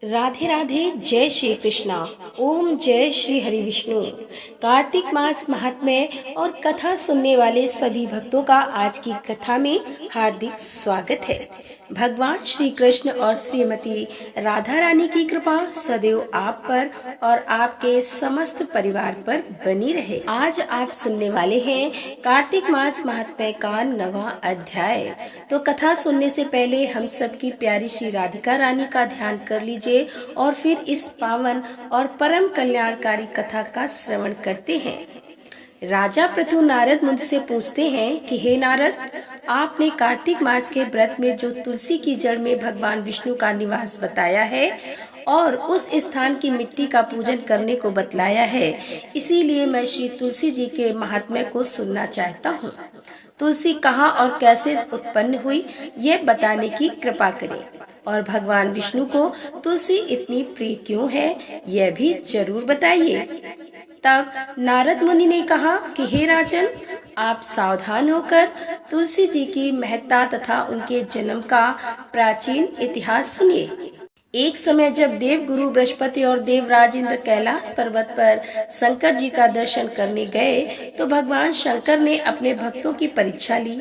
राधे राधे। जय श्री कृष्णा। ओम जय श्री हरि विष्णु। कार्तिक मास महात्म्य और कथा सुनने वाले सभी भक्तों का आज की कथा में हार्दिक स्वागत है। भगवान श्री कृष्ण और श्रीमती राधा रानी की कृपा सदैव आप पर और आपके समस्त परिवार पर बनी रहे। आज आप सुनने वाले हैं कार्तिक मास महात्म्य का 9वां अध्याय। तो कथा सुनने से पहले हम सबकी प्यारी श्री राधिका रानी का ध्यान कर लीजिए और फिर इस पावन और परम कल्याणकारी कथा का श्रवण करते हैं। राजा पृथु नारद मुनि से पूछते हैं कि हे नारद, आपने कार्तिक मास के व्रत में जो तुलसी की जड़ में भगवान विष्णु का निवास बताया है और उस स्थान की मिट्टी का पूजन करने को बतलाया है, इसीलिए मैं श्री तुलसी जी के महात्म्य को सुनना चाहता हूँ। तुलसी कहाँ और कैसे उत्पन्न हुई, ये बताने की कृपा करें और भगवान विष्णु को तुलसी इतनी प्रिय क्यों है, यह भी जरूर बताइए। तब नारद मुनि ने कहा कि हे राजन, आप सावधान होकर तुलसी जी की महत्ता तथा उनके जन्म का प्राचीन इतिहास सुनिए। एक समय जब देव गुरु बृहस्पति और देवराज इंद्र कैलाश पर्वत पर शंकर जी का दर्शन करने गए तो भगवान शंकर ने अपने भक्तों की परीक्षा ली।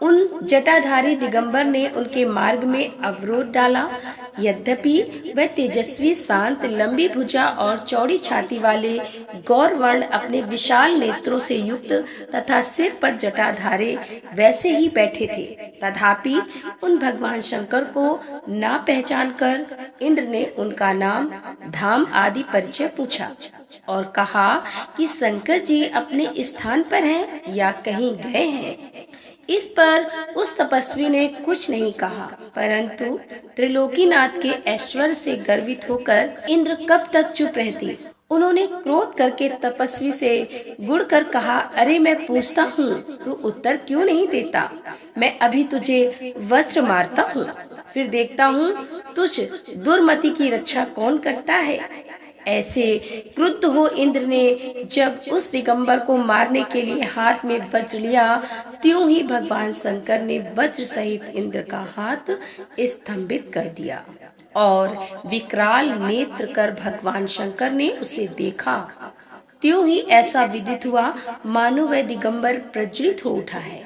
उन जटाधारी दिगंबर ने उनके मार्ग में अवरोध डाला। यद्यपि वह तेजस्वी, शांत, लंबी भुजा और चौड़ी छाती वाले गौर वर्ण अपने विशाल नेत्रों से युक्त तथा सिर पर जटाधारे वैसे ही बैठे थे, तथापि उन भगवान शंकर को ना पहचान कर इंद्र ने उनका नाम, धाम आदि परिचय पूछा और कहा कि शंकर जी अपने स्थान पर हैं या कहीं गए हैं। इस पर उस तपस्वी ने कुछ नहीं कहा, परंतु त्रिलोकीनाथ के ऐश्वर्य से गर्वित होकर इंद्र कब तक चुप रहती। उन्होंने क्रोध करके तपस्वी से गुड़ कर कहा, अरे मैं पूछता हूँ, तू उत्तर क्यों नहीं देता? मैं अभी तुझे वज्र मारता हूँ, फिर देखता हूँ तुझ दुर्मति की रक्षा कौन करता है। ऐसे क्रुद्ध हो इंद्र ने जब उस दिगंबर को मारने के लिए हाथ में वज्र लिया, त्यों ही भगवान शंकर ने वज्र सहित इंद्र का हाथ स्तंभित कर दिया और विकराल नेत्र कर भगवान शंकर ने उसे देखा। त्यों ही ऐसा विदित हुआ मानो वह दिगंबर प्रज्वलित हो उठा है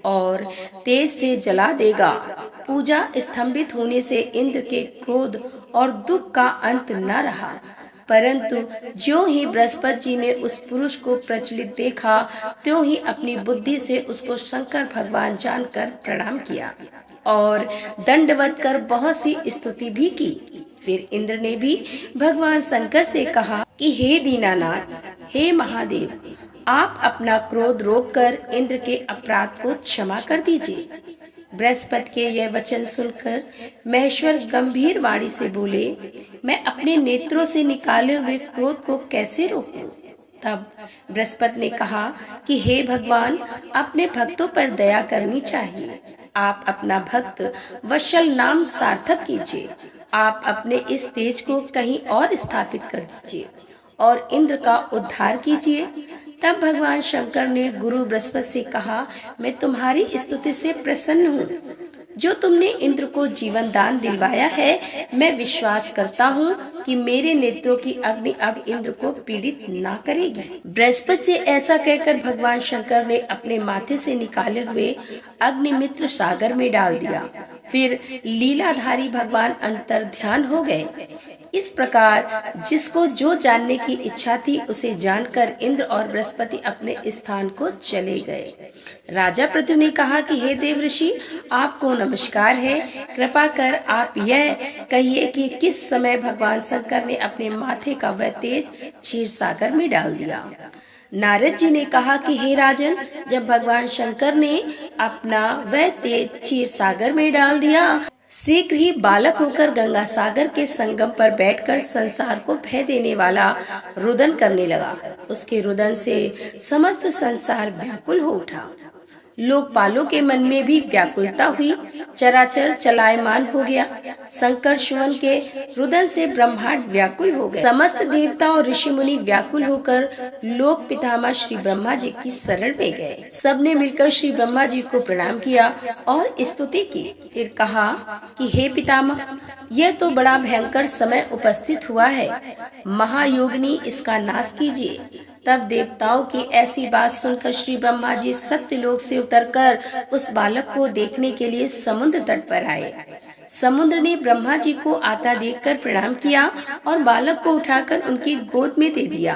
और तेज से जला देगा। पूजा स्तंभित होने से इंद्र के क्रोध और दुख का अंत न रहा, परंतु ज्यों ही बृहस्पति जी ने उस पुरुष को प्रचलित देखा, त्यों ही अपनी बुद्धि से उसको शंकर भगवान जानकर प्रणाम किया और दंडवत कर बहुत सी स्तुति भी की। फिर इंद्र ने भी भगवान शंकर से कहा कि हे दीनानाथ, हे महादेव, आप अपना क्रोध रोककर इंद्र के अपराध को क्षमा कर दीजिए। बृहस्पति के यह वचन सुनकर महेश्वर गंभीर वाणी से बोले, मैं अपने नेत्रों से निकाले हुए क्रोध को कैसे रोकूं? तब बृहस्पति ने कहा कि हे भगवान, अपने भक्तों पर दया करनी चाहिए। आप अपना भक्त वत्सल नाम सार्थक कीजिए। आप अपने इस तेज को कहीं और स्थापित कर दीजिए और इंद्र का उद्धार कीजिए। तब भगवान शंकर ने गुरु बृहस्पति से कहा, मैं तुम्हारी स्तुति से प्रसन्न हूँ। जो तुमने इंद्र को जीवन दान दिलवाया है, मैं विश्वास करता हूँ कि मेरे नेत्रों की अग्नि अब इंद्र को पीड़ित ना करेगी। बृहस्पति से ऐसा कहकर भगवान शंकर ने अपने माथे से निकाले हुए अग्निमित्र सागर में डाल दिया। फिर लीलाधारी भगवान अंतर ध्यान हो गए। इस प्रकार जिसको जो जानने की इच्छा थी उसे जानकर इंद्र और बृहस्पति अपने स्थान को चले गए। राजा पृथु ने कहा कि हे देव ऋषि, आपको नमस्कार है। कृपा कर आप यह कहिए कि किस समय भगवान शंकर ने अपने माथे का वह तेज क्षीर सागर में डाल दिया। नारद जी ने कहा कि हे राजन, जब भगवान शंकर ने अपना वह तेज क्षीर सागर में डाल दिया, शीघ्र ही बालक होकर गंगा सागर के संगम पर बैठकर संसार को भय देने वाला रुदन करने लगा। उसके रुदन से समस्त संसार व्याकुल हो उठा। लोकपालों के मन में भी व्याकुलता हुई, चराचर चलायमान हो गया। शंकर सुवन के रुदन से ब्रह्मांड व्याकुल हो गए। समस्त देवता और ऋषि मुनि व्याकुल होकर लोक पितामह श्री ब्रह्मा जी की शरण में गए। सबने मिलकर श्री ब्रह्मा जी को प्रणाम किया और स्तुति की। फिर कहा कि हे पितामह, यह तो बड़ा भयंकर समय उपस्थित हुआ है, महायोगिनी इसका नाश कीजिए। तब देवताओं की ऐसी बात सुनकर श्री ब्रह्मा जी सत्यलोक से उतरकर उस बालक को देखने के लिए समुद्र तट पर आए। समुद्र ने ब्रह्मा जी को आता देखकर प्रणाम किया और बालक को उठाकर उनकी गोद में दे दिया।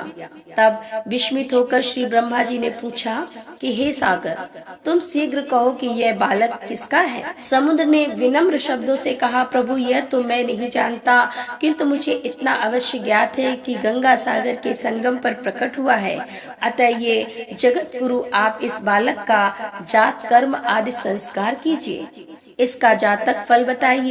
तब विस्मित होकर श्री ब्रह्मा जी ने पूछा कि हे सागर, तुम शीघ्र कहो कि यह बालक किसका है। समुद्र ने विनम्र शब्दों से कहा, प्रभु यह तो मैं नहीं जानता, किंतु मुझे इतना अवश्य ज्ञात है कि गंगा सागर के संगम पर प्रकट हुआ है। अतः ये जगत गुरु आप इस बालक का जात कर्म आदि संस्कार कीजिए, इसका जातक फल बताइए।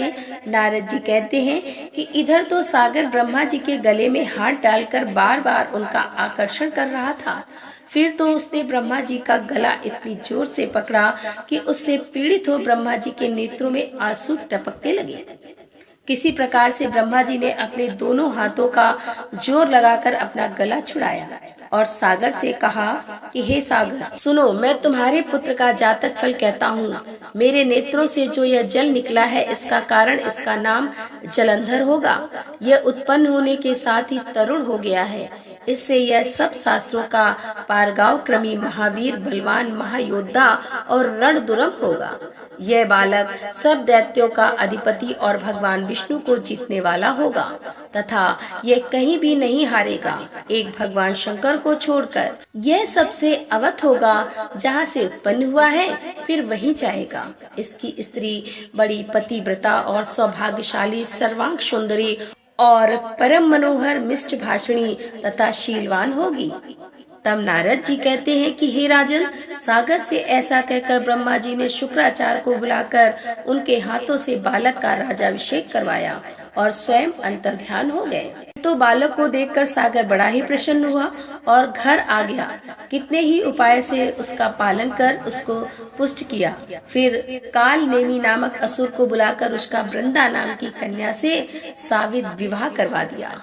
नारद जी कहते हैं कि इधर तो सागर ब्रह्मा जी के गले में हाथ डालकर बार बार उनका आकर्षण कर रहा था। फिर तो उसने ब्रह्मा जी का गला इतनी जोर से पकड़ा कि उससे पीड़ित हो ब्रह्मा जी के नेत्रों में आंसू टपकने लगे। किसी प्रकार से ब्रह्मा जी ने अपने दोनों हाथों का जोर लगाकर अपना गला छुड़ाया और सागर से कहा कि हे सागर, सुनो, मैं तुम्हारे पुत्र का जातक फल कहता हूँ। मेरे नेत्रों से जो यह जल निकला है, इसका कारण इसका नाम जलंधर होगा। यह उत्पन्न होने के साथ ही तरुण हो गया है। इससे यह सब शास्त्रों का पारगाव क्रमी महावीर, बलवान, महायोद्धा और रणदुरम होगा। यह बालक सब दैत्यों का अधिपति और भगवान विष्णु को जीतने वाला होगा तथा यह कहीं भी नहीं हारेगा, एक भगवान शंकर को छोड़कर। यह सबसे अवध होगा, जहाँ से उत्पन्न हुआ है फिर वहीं जाएगा। इसकी स्त्री बड़ी पतिव्रता और सौभाग्यशाली, सर्वांग सुंदरी और परम मनोहर, मिष्ट भाषणी तथा शीलवान होगी। तब नारद जी कहते हैं कि हे राजन, सागर से ऐसा कहकर ब्रह्मा जी ने शुक्राचार्य को बुलाकर उनके हाथों से बालक का राजाभिषेक करवाया और स्वयं अंतर्ध्यान हो गए। तो बालक को देखकर सागर बड़ा ही प्रसन्न हुआ और घर आ गया। कितने ही उपाय से उसका पालन कर उसको पुष्ट किया। फिर काल नेमी नामक असुर को बुलाकर उसका वृंदा नाम की कन्या से साविद विवाह करवा दिया।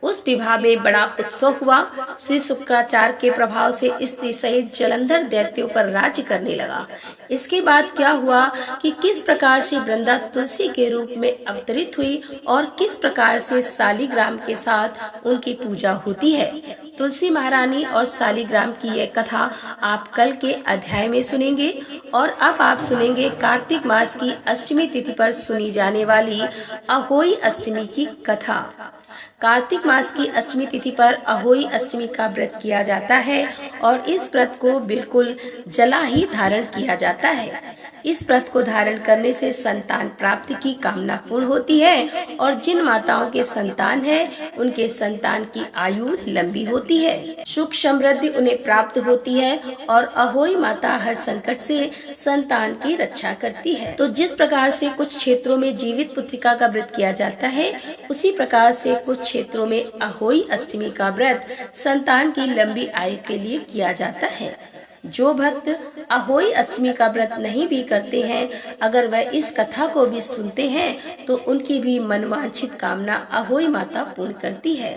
उस विवाह में बड़ा उत्सव हुआ। श्री शुक्राचार्य के प्रभाव से स्त्री सहित जलंधर दैत्यों पर राज्य करने लगा। इसके बाद क्या हुआ कि किस प्रकार से वृंदा तुलसी के रूप में अवतरित हुई और किस प्रकार से शालिग्राम के साथ उनकी पूजा होती है। तुलसी महारानी और शालिग्राम की यह कथा आप कल के अध्याय में सुनेंगे। और अब आप सुनेंगे कार्तिक मास की अष्टमी तिथि पर सुनी जाने वाली अहोई अष्टमी की कथा। कार्तिक मास की अष्टमी तिथि पर अहोई अष्टमी का व्रत किया जाता है और इस व्रत को बिल्कुल जला ही धारण किया जाता है। इस व्रत को धारण करने से संतान प्राप्ति की कामना पूर्ण होती है और जिन माताओं के संतान है उनके संतान की आयु लंबी होती है, सुख समृद्धि उन्हें प्राप्त होती है और अहोई माता हर संकट से संतान की रक्षा करती है। तो जिस प्रकार से कुछ क्षेत्रों में जीवित पुत्रिका का व्रत किया जाता है, उसी प्रकार से कुछ क्षेत्रों में अहोई अष्टमी का व्रत संतान की लंबी आयु के लिए किया जाता है। जो भक्त अहोई अष्टमी का व्रत नहीं भी करते हैं, अगर वह इस कथा को भी सुनते हैं तो उनकी भी मनवांछित कामना अहोई माता पूर्ण करती है।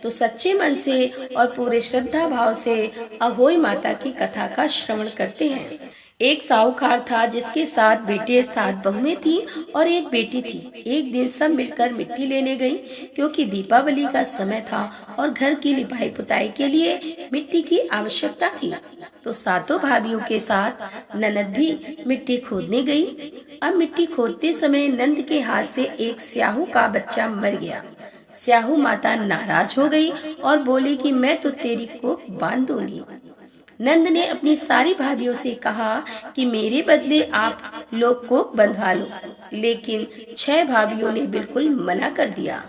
तो सच्चे मन से और पूरे श्रद्धा भाव से अहोई माता की कथा का श्रवण करते हैं। एक साहूकार था जिसके 7 बेटे 7 बहुएं थी और एक बेटी थी। एक दिन सब मिलकर मिट्टी लेने गई, क्योंकि दीपावली का समय था और घर की लिपाई पुताई के लिए मिट्टी की आवश्यकता थी। तो 7 भाइयों के साथ ननद भी मिट्टी खोदने गई। अब मिट्टी खोदते समय नंद के हाथ से एक स्याहू का बच्चा मर गया। स्याहू माता नाराज हो गई और बोली कि मैं तो तेरी कोख बांध दूंगी। नंद ने अपनी सारी भाभियों से कहा कि मेरे बदले आप लोग कोख बंधवा लो, लेकिन 6 भाभियों ने बिल्कुल मना कर दिया।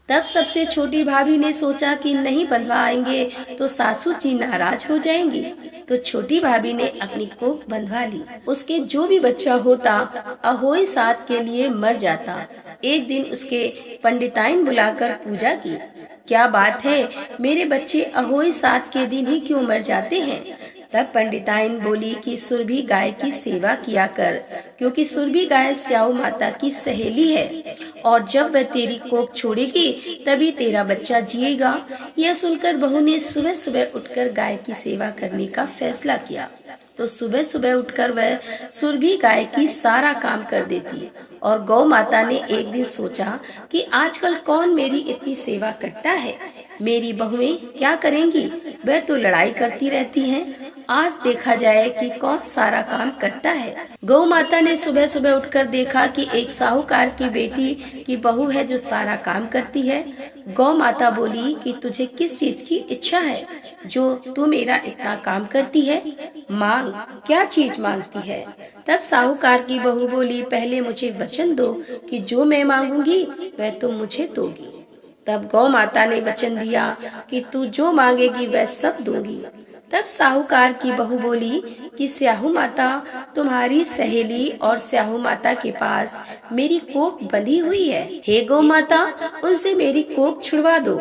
तब सबसे छोटी भाभी ने सोचा कि नहीं बंधवाएंगे तो सासू जी नाराज हो जाएंगी, तो छोटी भाभी ने अपनी कोख बंधवा ली। उसके जो भी बच्चा होता अहोई साथ के लिए मर जाता। एक दिन उसके पंडिताइन बुलाकर पूजा की। क्या बात है, मेरे बच्चे अहोई साथ के दिन ही क्यों मर जाते हैं? तब पंडिताइन बोली कि सुरभि गाय की सेवा किया कर, क्योंकि सुरभि गाय स्याऊ माता की सहेली है और जब वह तेरी कोख छोड़ेगी तभी तेरा बच्चा जिएगा। यह सुनकर बहू ने सुबह सुबह उठकर गाय की सेवा करने का फैसला किया। तो सुबह सुबह उठकर वह सुरभि गाय की सारा काम कर देती और गौ माता ने एक दिन सोचा कि आजकल कौन मेरी इतनी सेवा करता है, मेरी बहुएं क्या करेंगी, वह तो लड़ाई करती रहती हैं। आज देखा जाए कि कौन सारा काम करता है। गौ माता ने सुबह सुबह उठकर देखा कि एक साहूकार की बेटी की बहू है जो सारा काम करती है। गौ माता बोली कि तुझे किस चीज की इच्छा है जो तू मेरा इतना काम करती है, मांग, क्या चीज मांगती है। तब साहूकार की बहू बोली, पहले मुझे वचन दो कि जो मैं मांगूंगी वह तुम मुझे दोगी। तब गौ माता ने वचन दिया कि तू जो मांगेगी वह सब दूंगी। तब साहूकार की बहू बोली कि स्याहू माता तुम्हारी सहेली और स्याहू माता के पास मेरी कोख बंधी हुई है, हे गौ माता उनसे मेरी कोख छुड़वा दो।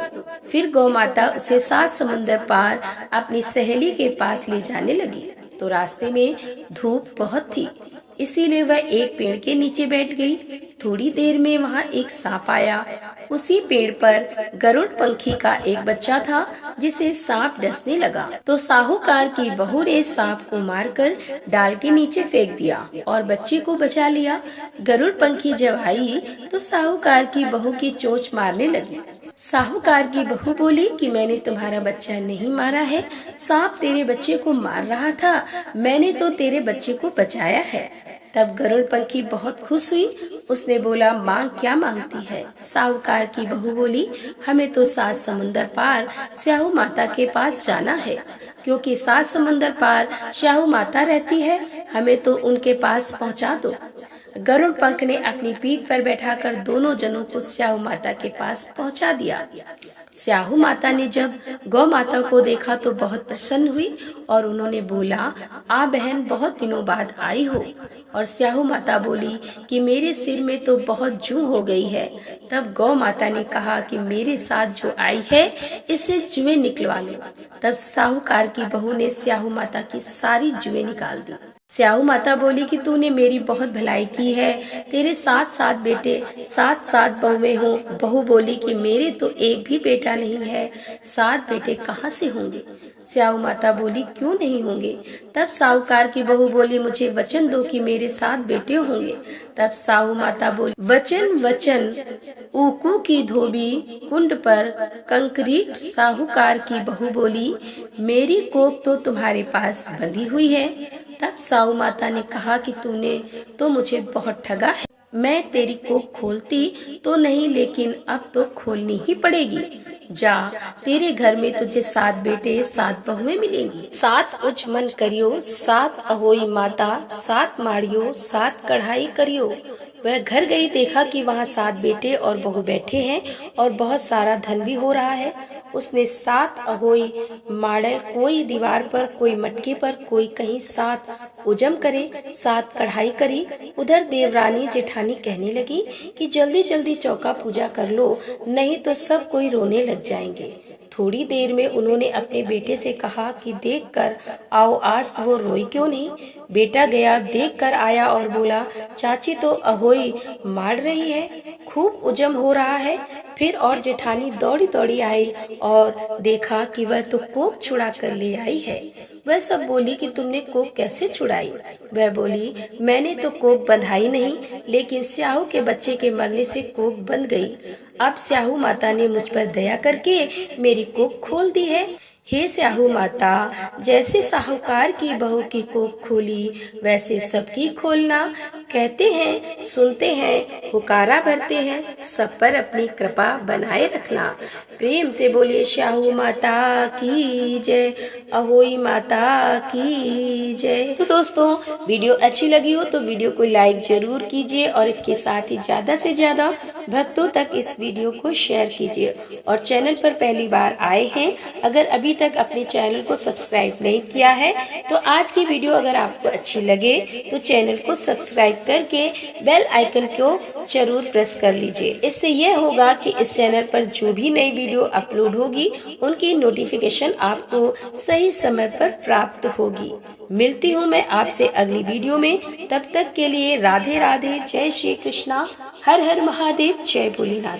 फिर गौ माता उसे 7 समुंदर पार अपनी सहेली के पास ले जाने लगी। तो रास्ते में धूप बहुत थी, इसीलिए वह एक पेड़ के नीचे बैठ गई। थोड़ी देर में वहाँ एक सांप आया। उसी पेड़ पर गरुड़ पंखी का एक बच्चा था जिसे सांप डसने लगा। तो साहूकार की बहू ने सांप को मारकर डाल के नीचे फेंक दिया और बच्चे को बचा लिया। गरुड़ पंखी जब आई तो साहूकार की बहू की चोंच मारने लगी। साहूकार की बहू बोली कि मैंने तुम्हारा बच्चा नहीं मारा है, सांप तेरे बच्चे को मार रहा था, मैंने तो तेरे बच्चे को बचाया है। तब गरुड़ पंखी बहुत खुश हुई। उसने बोला, मांग, क्या मांगती है। साहूकार की बहू बोली, हमें तो 7 समुंदर पार स्याहू माता के पास जाना है, क्योंकि 7 समुंदर पार स्याहू माता रहती है, हमें तो उनके पास पहुंचा दो। गरुड़ पंख ने अपनी पीठ पर बैठाकर दोनों जनों को स्याहू माता के पास पहुंचा दिया। स्याहू माता ने जब गौ माता को देखा तो बहुत प्रसन्न हुई और उन्होंने बोला, आ बहन, बहुत दिनों बाद आई हो। और स्याहू माता बोली कि मेरे सिर में तो बहुत जूं हो गई है। तब गौ माता ने कहा कि मेरे साथ जो आई है इससे जुएं निकलवा लो। तब साहूकार की बहू ने स्याहू माता की सारी जुएं निकाल दी। स्याहू माता बोली कि तूने मेरी बहुत भलाई की है, तेरे 7 बेटे 7 बहुएं हों। बहू बोली कि मेरे तो एक भी बेटा नहीं है, 7 बेटे कहाँ से होंगे। स्याहू माता बोली, क्यों नहीं होंगे। तब साहूकार की बहू बोली, मुझे वचन दो कि मेरे 7 बेटे होंगे। तब साहू माता बोली, वचन वचन ऊकू की धोबी कुंड पर कंक्रीट। साहूकार की बहू बोली, मेरी कोख तो तुम्हारे पास बंधी हुई है। तब साहू माता ने कहा कि तूने तो मुझे बहुत ठगा है, मैं तेरी कोख खोलती तो नहीं, लेकिन अब तो खोलनी ही पड़ेगी। जा, तेरे घर में तुझे 7 बेटे 7 बहुएं मिलेंगी। 7 उजमन करियो, 7 अहोई माता, 7 माड़ियो, 7 कढ़ाई करियो। वह घर गई, देखा कि वहाँ 7 बेटे और बहू बैठे हैं और बहुत सारा धन भी हो रहा है। उसने 7 अहोई माड़े, कोई दीवार पर, कोई मटके पर, कोई कहीं 7 उजम करे, 7 कढ़ाई करी। उधर देवरानी जेठानी कहने लगी कि जल्दी जल्दी चौका पूजा कर लो, नहीं तो सब कोई रोने लग जाएंगे। थोड़ी देर में उन्होंने अपने बेटे से कहा कि देख कर आओ, आज वो रोई क्यों नहीं। बेटा गया, देख कर आया और बोला, चाची तो अहोई मार रही है, खूब उजम हो रहा है। फिर और जेठानी दौड़ी दौड़ी आई और देखा कि वह तो कोख छुड़ा कर ले आई है। वह सब बोली कि तुमने कोख कैसे छुड़ाई। वह बोली, मैंने तो कोख बंधाई नहीं, लेकिन स्याहू के बच्चे के मरने से कोख बंध गई। अब स्याहू माता ने मुझ पर दया करके मेरी कोख खोल दी है। हे स्याहू माता, जैसे साहूकार की बहू की कोख खोली वैसे सबकी खोलना। कहते हैं, सुनते हैं, हुकारा भरते हैं, सब पर अपनी कृपा बनाए रखना। प्रेम से बोलिए स्याहू माता की जय, अहोई माता की जय। तो दोस्तों, वीडियो अच्छी लगी हो तो वीडियो को लाइक जरूर कीजिए और इसके साथ ही ज्यादा से ज्यादा भक्तों तक इस वीडियो को शेयर कीजिए। और चैनल पर पहली बार आए हैं, अगर अभी तक अपने चैनल को सब्सक्राइब नहीं किया है तो आज की वीडियो अगर आपको अच्छी लगे तो चैनल को सब्सक्राइब करके बेल आइकन को जरूर प्रेस कर लीजिए। इससे यह होगा कि इस चैनल पर जो भी नई वीडियो अपलोड होगी उनकी नोटिफिकेशन आपको सही समय पर प्राप्त होगी। मिलती हूँ मैं आपसे अगली वीडियो में, तब तक के लिए राधे राधे, जय श्री कृष्णा, हर हर महादेव, जय भोलेनाथ।